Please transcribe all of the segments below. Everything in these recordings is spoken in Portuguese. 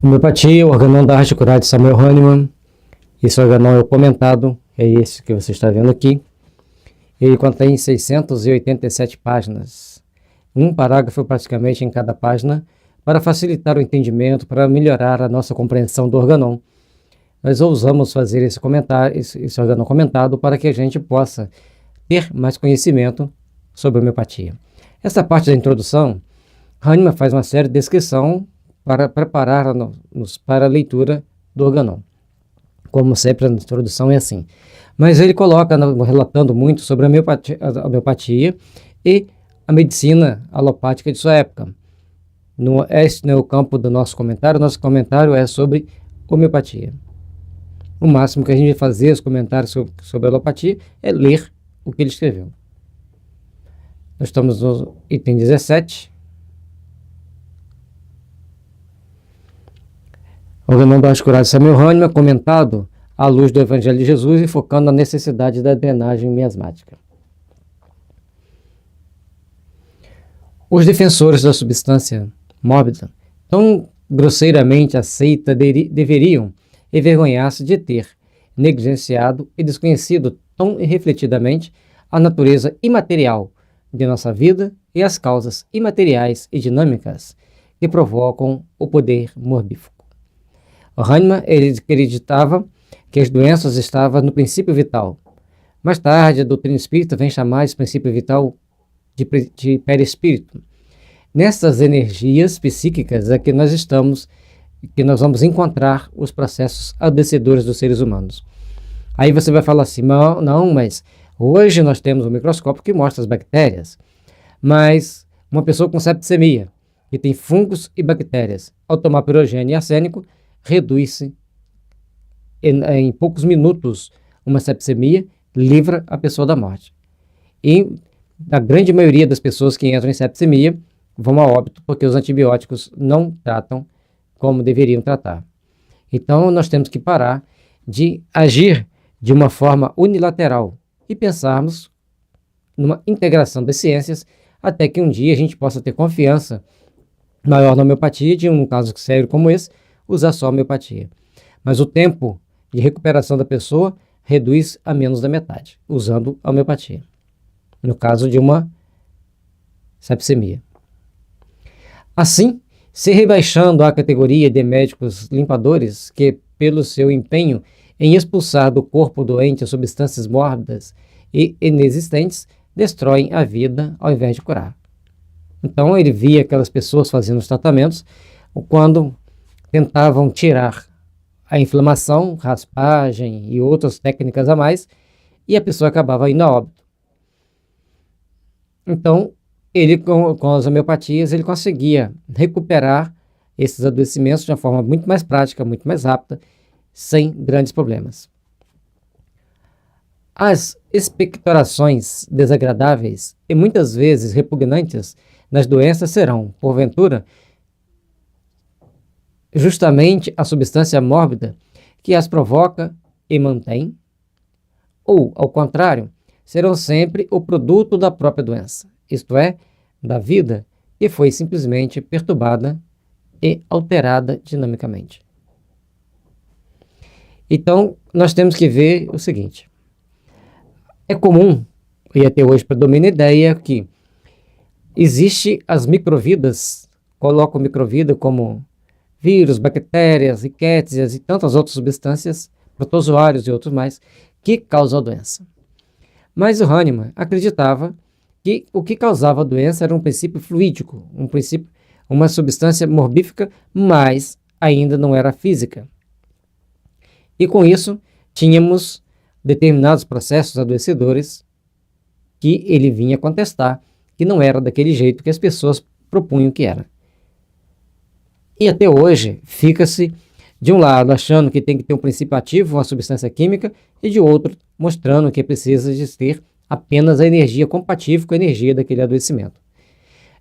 Homeopatia, organão da arte curar de Samuel Hahnemann. Esse organão é o comentado, é esse que você está vendo aqui. Ele contém 687 páginas, um parágrafo praticamente em cada página, para facilitar o entendimento, para melhorar a nossa compreensão do organão. Nós ousamos fazer esse organão comentado para que a gente possa ter mais conhecimento sobre homeopatia. Essa parte da introdução, Hahnemann faz uma série de descrição para preparar-nos para a leitura do organão. Como sempre, a introdução é assim. Mas ele coloca, relatando muito sobre a homeopatia e a medicina alopática de sua época. Este não é o campo do nosso comentário. Nosso comentário é sobre homeopatia. O máximo que a gente vai fazer, os comentários sobre a alopatia, é ler o que ele escreveu. Nós estamos no item 17. Organão da arte curar de Samuel Hahnemann, comentado à luz do Evangelho de Jesus e focando na necessidade da drenagem miasmática. Os defensores da substância mórbida, tão grosseiramente aceita, deveriam envergonhar-se de ter negligenciado e desconhecido tão irrefletidamente a natureza imaterial de nossa vida e as causas imateriais e dinâmicas que provocam o poder morbífico. Hahnemann acreditava que as doenças estavam no princípio vital. Mais tarde, a doutrina espírita vem chamar esse princípio vital de perispírito. Nessas energias psíquicas é que nós vamos encontrar os processos adoecedores dos seres humanos. Aí você vai falar assim, não, mas hoje nós temos um microscópio que mostra as bactérias, mas uma pessoa com septicemia, que tem fungos e bactérias, ao tomar pirogênio e arsênico, reduz-se em poucos minutos uma septicemia, livra a pessoa da morte. E a grande maioria das pessoas que entram em septicemia vão a óbito porque os antibióticos não tratam como deveriam tratar. Então nós temos que parar de agir de uma forma unilateral e pensarmos numa integração das ciências até que um dia a gente possa ter confiança maior na homeopatia, de um caso sério como esse, usar só a homeopatia. Mas o tempo de recuperação da pessoa reduz a menos da metade, usando a homeopatia, no caso de uma septicemia. Assim, se rebaixando à categoria de médicos limpadores que, pelo seu empenho em expulsar do corpo doente as substâncias mórbidas e inexistentes, destroem a vida ao invés de curar. Então ele via aquelas pessoas fazendo os tratamentos quando tentavam tirar a inflamação, raspagem e outras técnicas a mais, e a pessoa acabava indo a óbito. Então, ele com as homeopatias, ele conseguia recuperar esses adoecimentos de uma forma muito mais prática, muito mais rápida, sem grandes problemas. As expectorações desagradáveis e muitas vezes repugnantes nas doenças serão, porventura, justamente a substância mórbida que as provoca e mantém, ou, ao contrário, serão sempre o produto da própria doença, isto é, da vida que foi simplesmente perturbada e alterada dinamicamente. Então, nós temos que ver o seguinte: é comum, e até hoje predomina a ideia que existe as microvidas, colocam microvida como vírus, bactérias, riquétias e tantas outras substâncias, protozoários e outros mais, que causam a doença. Mas o Hahnemann acreditava que o que causava a doença era um princípio fluídico, uma substância morbífica, mas ainda não era física. E com isso, tínhamos determinados processos adoecedores que ele vinha contestar, que não era daquele jeito que as pessoas propunham que era. E até hoje, fica-se, de um lado, achando que tem que ter um princípio ativo, uma substância química, e de outro, mostrando que precisa de ter apenas a energia compatível com a energia daquele adoecimento.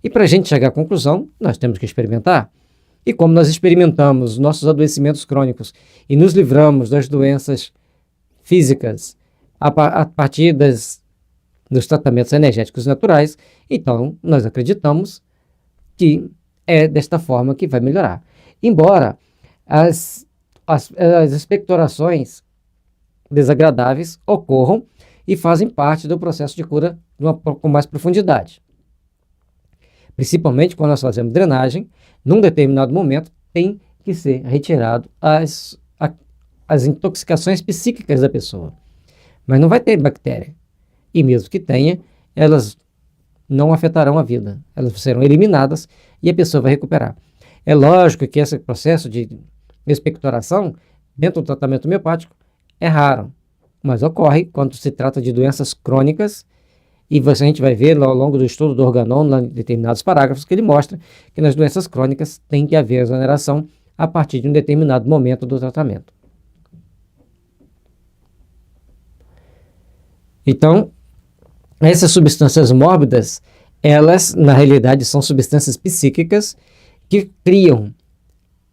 E para a gente chegar à conclusão, nós temos que experimentar. E como nós experimentamos nossos adoecimentos crônicos e nos livramos das doenças físicas a partir dos tratamentos energéticos naturais, então nós acreditamos que é desta forma que vai melhorar. Embora as expectorações desagradáveis ocorram e fazem parte do processo de cura com mais profundidade. Principalmente quando nós fazemos drenagem, num determinado momento tem que ser retirado as intoxicações psíquicas da pessoa. Mas não vai ter bactéria. E mesmo que tenha, elas não afetarão a vida. Elas serão eliminadas e a pessoa vai recuperar. É lógico que esse processo de expectoração, dentro do tratamento homeopático, é raro. Mas ocorre quando se trata de doenças crônicas. E a gente vai ver ao longo do estudo do Organon, em determinados parágrafos, que ele mostra que nas doenças crônicas tem que haver exoneração a partir de um determinado momento do tratamento. Então, essas substâncias mórbidas, elas, na realidade, são substâncias psíquicas que criam,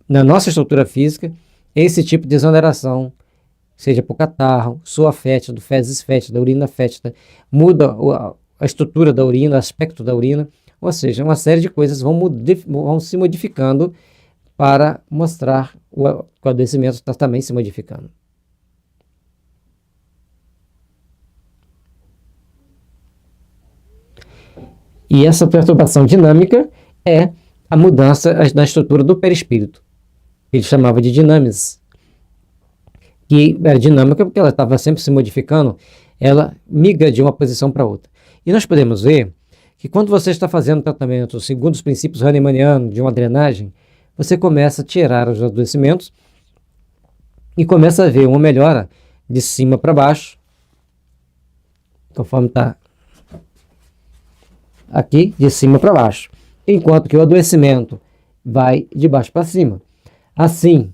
na nossa estrutura física, esse tipo de exoneração, seja por catarro, suor fétido, fezes fétida, urina fétida, muda a estrutura da urina, o aspecto da urina, ou seja, uma série de coisas vão se modificando para mostrar que o adoecimento está também se modificando. E essa perturbação dinâmica é a mudança na estrutura do perispírito. Ele chamava de dinâmica, que era dinâmica porque ela estava sempre se modificando, ela migra de uma posição para outra. E nós podemos ver que quando você está fazendo tratamento segundo os princípios hahnemannianos de uma drenagem, você começa a tirar os adoecimentos e começa a ver uma melhora de cima para baixo, conforme está aqui, de cima para baixo, enquanto que o adoecimento vai de baixo para cima. Assim,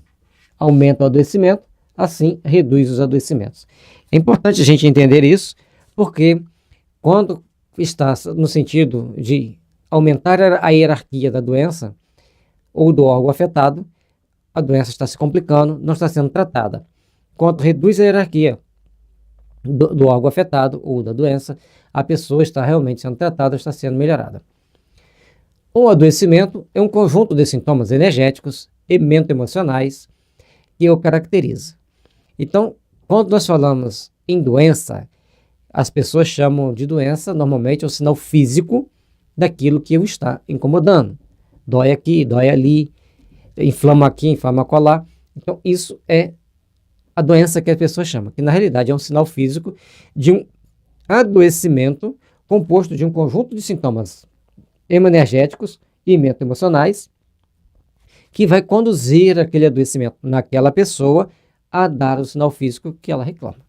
aumenta o adoecimento, assim reduz os adoecimentos. É importante a gente entender isso, porque quando está no sentido de aumentar a hierarquia da doença ou do órgão afetado, a doença está se complicando, não está sendo tratada. Quando reduz a hierarquia do órgão afetado ou da doença, a pessoa está realmente sendo tratada, está sendo melhorada. O adoecimento é um conjunto de sintomas energéticos e emocionais que o caracteriza. Então, quando nós falamos em doença, as pessoas chamam de doença, normalmente, o sinal físico daquilo que o está incomodando. Dói aqui, dói ali, inflama aqui, inflama acolá. Então, isso é a doença que a pessoa chama, que na realidade é um sinal físico de um adoecimento composto de um conjunto de sintomas energéticos e emocionais que vai conduzir aquele adoecimento naquela pessoa a dar o sinal físico que ela reclama.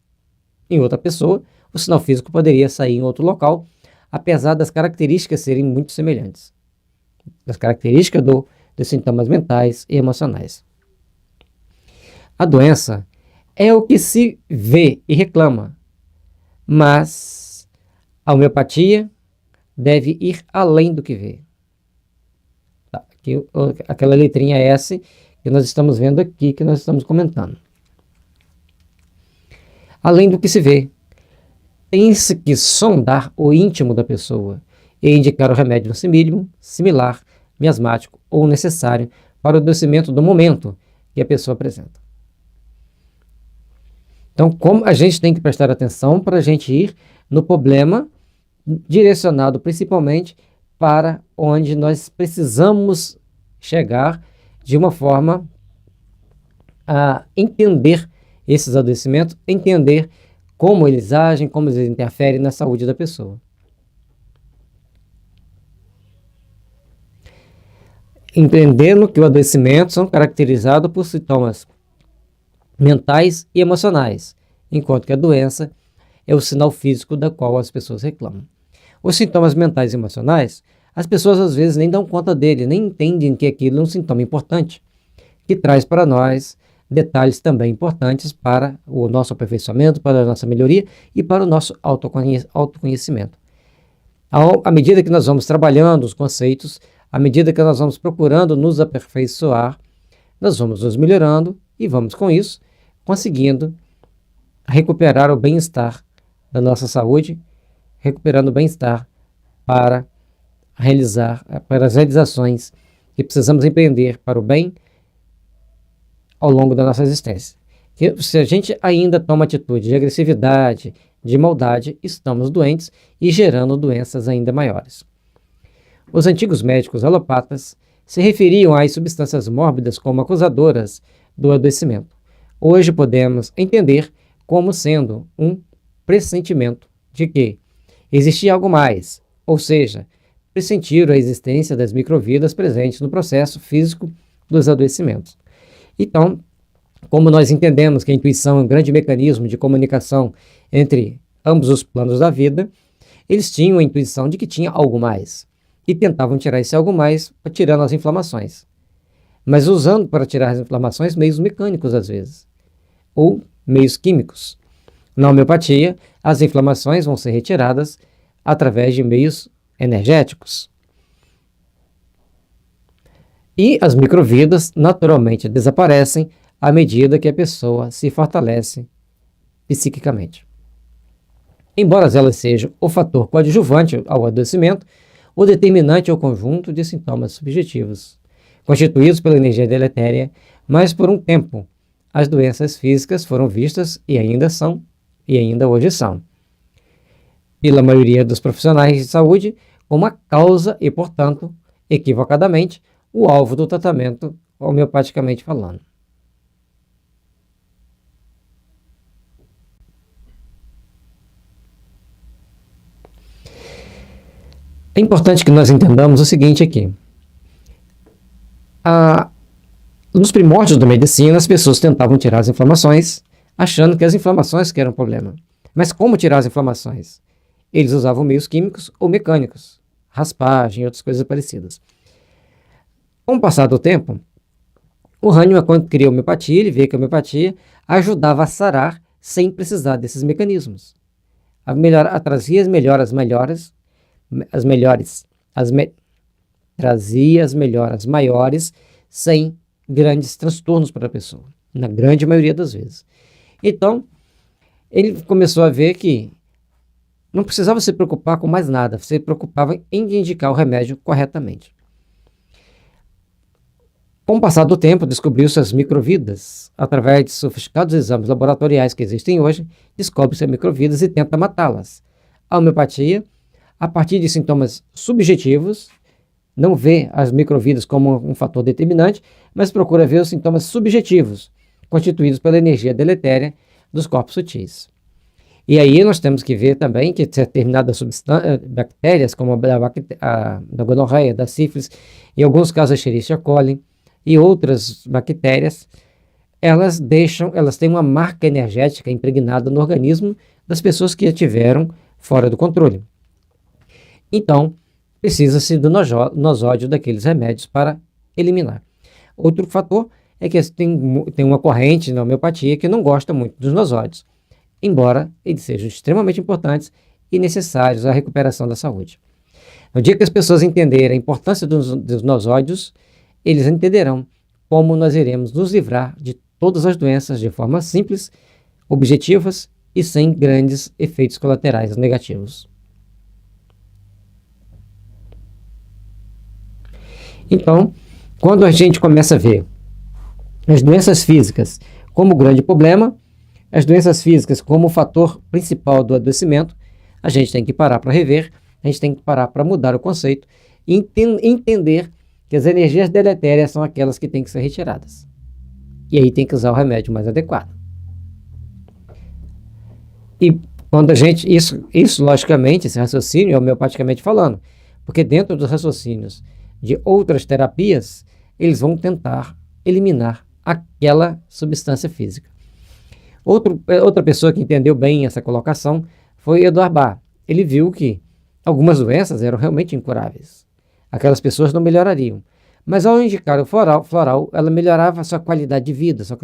Em outra pessoa, o sinal físico poderia sair em outro local, apesar das características serem muito semelhantes. Das características dos sintomas mentais e emocionais. A doença é o que se vê e reclama, mas a homeopatia deve ir além do que vê. Tá, aqui, aquela letrinha S que nós estamos vendo aqui, que nós estamos comentando. Além do que se vê, tem-se que sondar o íntimo da pessoa e indicar o remédio similar, miasmático ou necessário para o adoecimento do momento que a pessoa apresenta. Então, como a gente tem que prestar atenção para a gente ir no problema direcionado principalmente para onde nós precisamos chegar de uma forma a entender esses adoecimentos, entender como eles agem, como eles interferem na saúde da pessoa. Entendendo que o adoecimento são caracterizados por sintomas mentais e emocionais, enquanto que a doença é o sinal físico da qual as pessoas reclamam. Os sintomas mentais e emocionais, as pessoas às vezes nem dão conta dele, nem entendem que aquilo é um sintoma importante, que traz para nós detalhes também importantes para o nosso aperfeiçoamento, para a nossa melhoria e para o nosso autoconhecimento. À medida que nós vamos trabalhando os conceitos, à medida que nós vamos procurando nos aperfeiçoar, nós vamos nos melhorando e vamos com isso conseguindo recuperar o bem-estar da nossa saúde, recuperando o bem-estar para as realizações que precisamos empreender para o bem ao longo da nossa existência. Que se a gente ainda toma atitude de agressividade, de maldade, estamos doentes e gerando doenças ainda maiores. Os antigos médicos alopatas se referiam às substâncias mórbidas como acusadoras do adoecimento. Hoje podemos entender como sendo um pressentimento de que existia algo mais, ou seja, pressentiram a existência das microvidas presentes no processo físico dos adoecimentos. Então, como nós entendemos que a intuição é um grande mecanismo de comunicação entre ambos os planos da vida, eles tinham a intuição de que tinha algo mais e tentavam tirar esse algo mais tirando as inflamações, mas usando para tirar as inflamações meios mecânicos às vezes, ou meios químicos. Na homeopatia, as inflamações vão ser retiradas através de meios energéticos. E as microvidas naturalmente desaparecem à medida que a pessoa se fortalece psiquicamente. Embora elas sejam o fator coadjuvante ao adoecimento, o determinante é o conjunto de sintomas subjetivos, constituídos pela energia deletéria, mas por um tempo as doenças físicas foram vistas e ainda hoje são, pela maioria dos profissionais de saúde, como a causa e, portanto, equivocadamente, o alvo do tratamento homeopaticamente falando. É importante que nós entendamos o seguinte aqui. Nos primórdios da medicina, as pessoas tentavam tirar as inflamações, achando que as inflamações que eram o problema. Mas como tirar as inflamações? Eles usavam meios químicos ou mecânicos, raspagem e outras coisas parecidas. Com o passar do tempo, o Hahnemann, quando criou a homeopatia, ele vê que a homeopatia ajudava a sarar sem precisar desses mecanismos. Trazia as melhoras maiores sem grandes transtornos para a pessoa, na grande maioria das vezes. Então, ele começou a ver que não precisava se preocupar com mais nada, se preocupava em indicar o remédio corretamente. Com o passar do tempo, descobriu-se as microvidas. Através de sofisticados exames laboratoriais que existem hoje, descobre-se as microvidas e tenta matá-las. A homeopatia, a partir de sintomas subjetivos, não vê as microvidas como um fator determinante, mas procura ver os sintomas subjetivos, constituídos pela energia deletéria dos corpos sutis. E aí nós temos que ver também que determinadas bactérias, como da gonorreia, da sífilis, em alguns casos a Escherichia coli e outras bactérias, elas têm uma marca energética impregnada no organismo das pessoas que a tiveram fora do controle. Então, precisa-se do nosódio daqueles remédios para eliminar. Outro fator é que tem uma corrente na homeopatia que não gosta muito dos nosódios, embora eles sejam extremamente importantes e necessários à recuperação da saúde. No dia que as pessoas entenderem a importância dos nosódios, eles entenderão como nós iremos nos livrar de todas as doenças de forma simples, objetivas e sem grandes efeitos colaterais negativos. Então, quando a gente começa a ver as doenças físicas como grande problema, as doenças físicas como o fator principal do adoecimento, a gente tem que parar para rever, a gente tem que parar para mudar o conceito e entender que as energias deletérias são aquelas que têm que ser retiradas. E aí tem que usar o remédio mais adequado. E quando isso logicamente, esse raciocínio é homeopaticamente falando, porque dentro dos raciocínios de outras terapias, eles vão tentar eliminar aquela substância física. Outra pessoa que entendeu bem essa colocação foi Eduard Bach. Ele viu que algumas doenças eram realmente incuráveis. Aquelas pessoas não melhorariam. Mas ao indicar o floral, ela melhorava a sua qualidade de vida, sua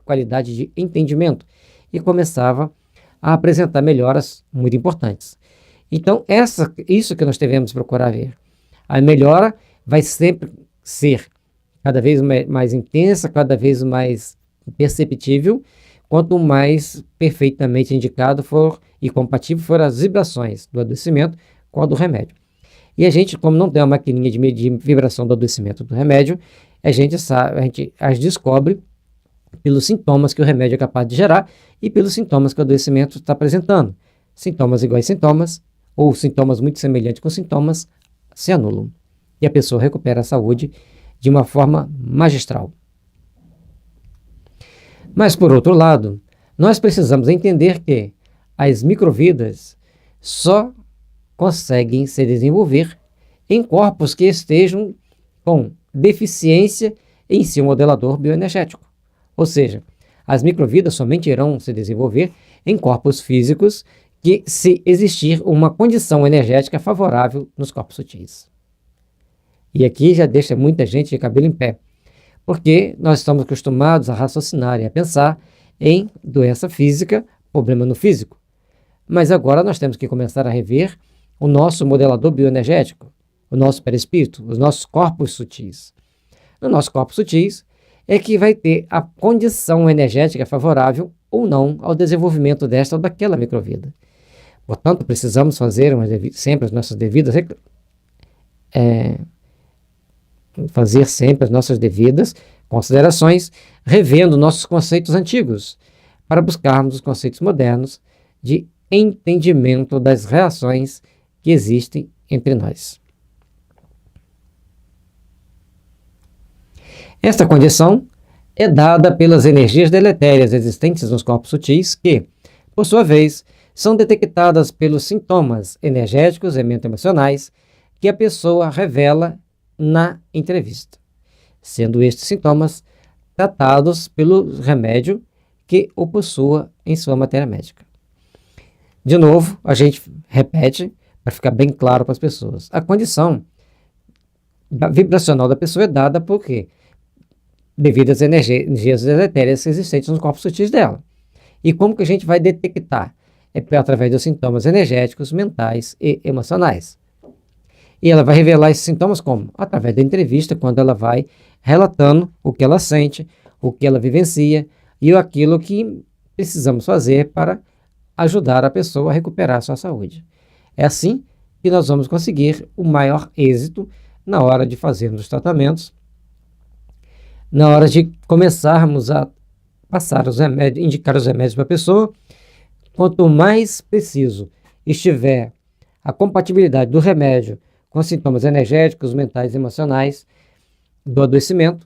qualidade de entendimento e começava a apresentar melhoras muito importantes. Então, isso que nós devemos procurar ver. A melhora vai sempre ser cada vez mais intensa, cada vez mais perceptível, quanto mais perfeitamente indicado for e compatível for as vibrações do adoecimento com a do remédio. E a gente, como não tem uma maquininha de medir vibração do adoecimento do remédio, a gente as descobre pelos sintomas que o remédio é capaz de gerar e pelos sintomas que o adoecimento está apresentando. Sintomas iguais sintomas, ou sintomas muito semelhantes com sintomas, se anulam. E a pessoa recupera a saúde de uma forma magistral. Mas, por outro lado, nós precisamos entender que as microvidas só conseguem se desenvolver em corpos que estejam com deficiência em seu modelador bioenergético. Ou seja, as microvidas somente irão se desenvolver em corpos físicos que se existir uma condição energética favorável nos corpos sutis. E aqui já deixa muita gente de cabelo em pé, porque nós estamos acostumados a raciocinar e a pensar em doença física, problema no físico. Mas agora nós temos que começar a rever o nosso modelador bioenergético, o nosso perispírito, os nossos corpos sutis. No nosso corpo sutis é que vai ter a condição energética favorável ou não ao desenvolvimento desta ou daquela microvida. Portanto, precisamos fazer sempre as nossas devidas considerações, revendo nossos conceitos antigos, para buscarmos os conceitos modernos de entendimento das reações que existem entre nós. Esta condição é dada pelas energias deletérias existentes nos corpos sutis que, por sua vez, são detectadas pelos sintomas energéticos e mental-emocionais que a pessoa revela na entrevista, sendo estes sintomas tratados pelo remédio que o possua em sua matéria médica. De novo, a gente repete para ficar bem claro para as pessoas. A condição vibracional da pessoa é dada por quê? Devido às energias deletérias existentes nos corpos sutis dela. E como que a gente vai detectar? É através dos sintomas energéticos, mentais e emocionais. E ela vai revelar esses sintomas como? Através da entrevista, quando ela vai relatando o que ela sente, o que ela vivencia e aquilo que precisamos fazer para ajudar a pessoa a recuperar a sua saúde. É assim que nós vamos conseguir o maior êxito na hora de fazermos os tratamentos, na hora de começarmos a passar os remédios, indicar os remédios para a pessoa. Quanto mais preciso estiver a compatibilidade do remédio com sintomas energéticos, mentais e emocionais do adoecimento,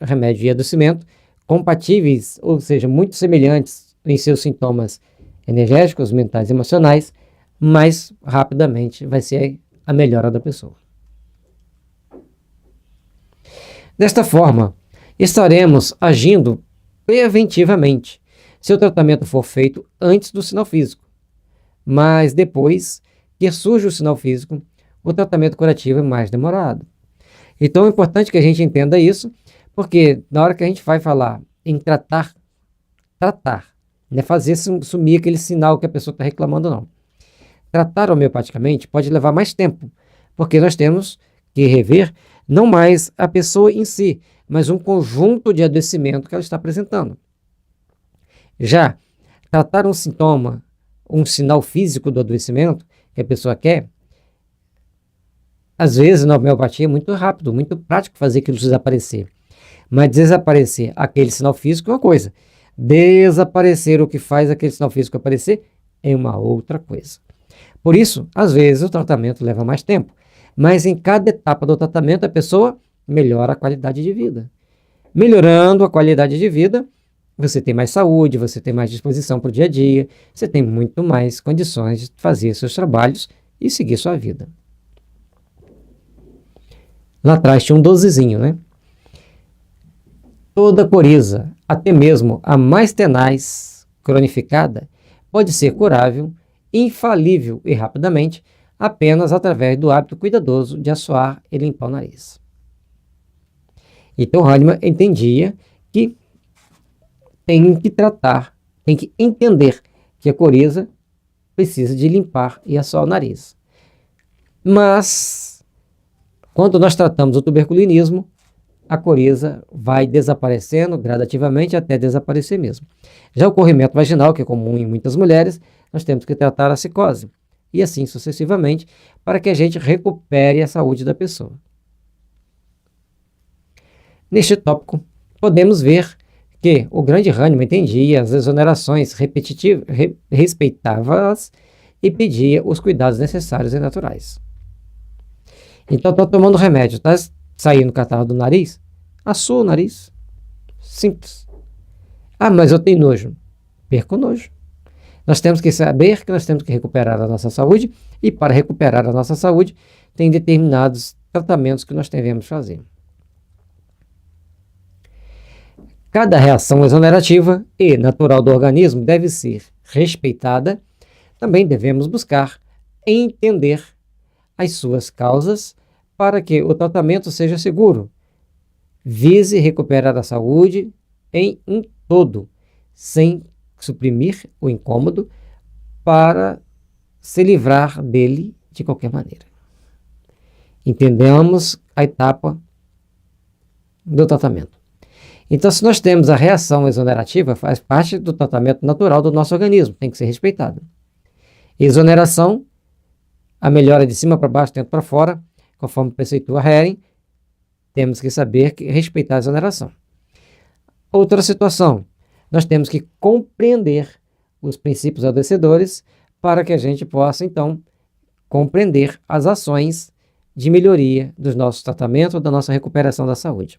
remédio e adoecimento compatíveis, ou seja, muito semelhantes em seus sintomas energéticos, mentais e emocionais, mais rapidamente vai ser a melhora da pessoa. Desta forma, estaremos agindo preventivamente se o tratamento for feito antes do sinal físico. Mas depois que surge o sinal físico, o tratamento curativo é mais demorado. Então é importante que a gente entenda isso, porque na hora que a gente vai falar em tratar, não é fazer sumir aquele sinal que a pessoa está reclamando, não. Tratar homeopaticamente pode levar mais tempo, porque nós temos que rever não mais a pessoa em si, mas um conjunto de adoecimento que ela está apresentando. Já tratar um sintoma, um sinal físico do adoecimento que a pessoa quer, às vezes na homeopatia é muito rápido, muito prático fazer aquilo desaparecer. Mas desaparecer aquele sinal físico é uma coisa. Desaparecer o que faz aquele sinal físico aparecer é uma outra coisa. Por isso, às vezes o tratamento leva mais tempo. Mas em cada etapa do tratamento a pessoa melhora a qualidade de vida. Melhorando a qualidade de vida, você tem mais saúde, você tem mais disposição para o dia a dia, você tem muito mais condições de fazer seus trabalhos e seguir sua vida. Lá atrás tinha um dozezinho, né? Toda coriza, até mesmo a mais tenaz, cronificada, pode ser curável, infalível e rapidamente, apenas através do hábito cuidadoso de assoar e limpar o nariz. Então Hahnemann entendia que tem que tratar, tem que entender que a coriza precisa de limpar e assoar o nariz. Mas, quando nós tratamos o tuberculinismo, a coriza vai desaparecendo gradativamente até desaparecer mesmo. Já o corrimento vaginal, que é comum em muitas mulheres, nós temos que tratar a cicose. E assim sucessivamente, para que a gente recupere a saúde da pessoa. Neste tópico, podemos ver que o grande Hahnemann entendia as exonerações repetitivas, respeitava-as e pedia os cuidados necessários e naturais. Então, estou tomando remédio, está saindo catarro do nariz? Assua o nariz. Simples. Ah, mas eu tenho nojo. Perca o nojo. Nós temos que saber que nós temos que recuperar a nossa saúde, e para recuperar a nossa saúde, tem determinados tratamentos que nós devemos fazer. Cada reação exonerativa e natural do organismo deve ser respeitada. Também devemos buscar entender as suas causas para que o tratamento seja seguro. Vise recuperar a saúde em um todo, sem suprimir o incômodo, para se livrar dele de qualquer maneira. Entendemos a etapa do tratamento. Então, se nós temos a reação exonerativa, faz parte do tratamento natural do nosso organismo, tem que ser respeitado. Exoneração, a melhora de cima para baixo, dentro para fora, conforme preceitua Hering, temos que saber que respeitar a exoneração. Outra situação, nós temos que compreender os princípios adoecedores para que a gente possa, então, compreender as ações de melhoria dos nossos tratamentos, da nossa recuperação da saúde.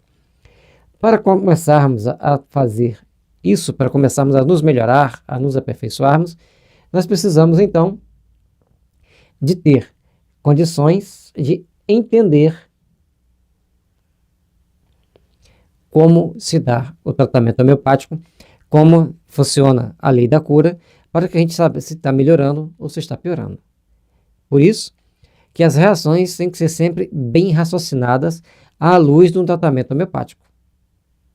Para começarmos a fazer isso, para começarmos a nos melhorar, a nos aperfeiçoarmos, nós precisamos, então, de ter condições de entender como se dá o tratamento homeopático, como funciona a lei da cura, para que a gente saiba se está melhorando ou se está piorando. Por isso, que as reações têm que ser sempre bem raciocinadas à luz de um tratamento homeopático,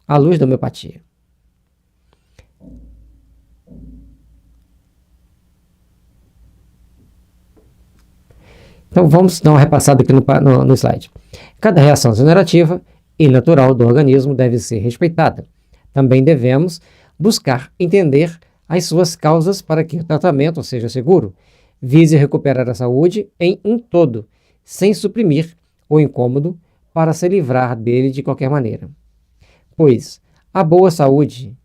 à luz da homeopatia. Então vamos dar uma repassada aqui no slide. Cada reação exonerativa e natural do organismo deve ser respeitada. Também devemos buscar entender as suas causas para que o tratamento seja seguro. Vise recuperar a saúde em um todo, sem suprimir o incômodo para se livrar dele de qualquer maneira. Pois a boa saúde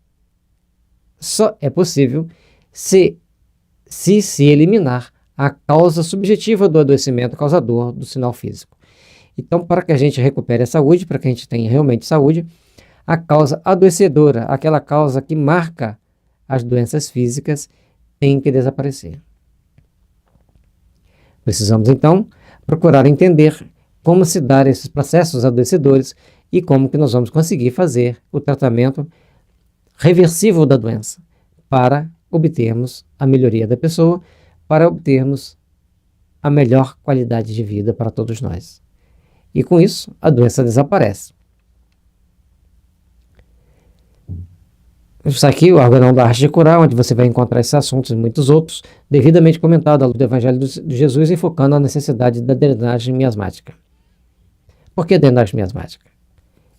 só é possível se eliminar a causa subjetiva do adoecimento causador do sinal físico. Então, para que a gente recupere a saúde, para que a gente tenha realmente saúde, a causa adoecedora, aquela causa que marca as doenças físicas, tem que desaparecer. Precisamos, então, procurar entender como se dar esses processos adoecedores e como que nós vamos conseguir fazer o tratamento reversível da doença para obtermos a melhoria da pessoa, para obtermos a melhor qualidade de vida para todos nós. E com isso, a doença desaparece. Está aqui o Organão da Arte de Curar, onde você vai encontrar esses assuntos e muitos outros, devidamente comentados à luz do Evangelho de Jesus, enfocando a necessidade da drenagem miasmática. Por que drenagem miasmática?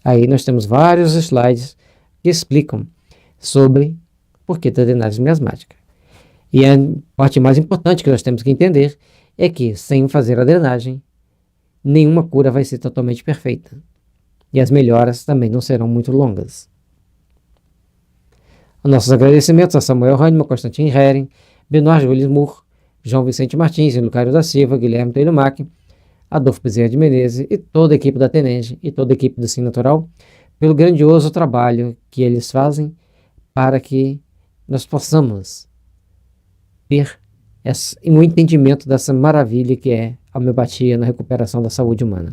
Aí nós temos vários slides que explicam sobre por que da drenagem miasmática. E a parte mais importante que nós temos que entender é que, sem fazer a drenagem, nenhuma cura vai ser totalmente perfeita. E as melhoras também não serão muito longas. Nossos agradecimentos a Samuel Hahnemann, Constantin Hering, Benoit Jules Moore, João Vicente Martins, Lucário da Silva, Guilherme Teilumac, Adolfo Bezerra de Menezes e toda a equipe da Tenenge e toda a equipe do Sim Natural, pelo grandioso trabalho que eles fazem para que nós possamos ter um entendimento dessa maravilha que é a homeopatia na recuperação da saúde humana.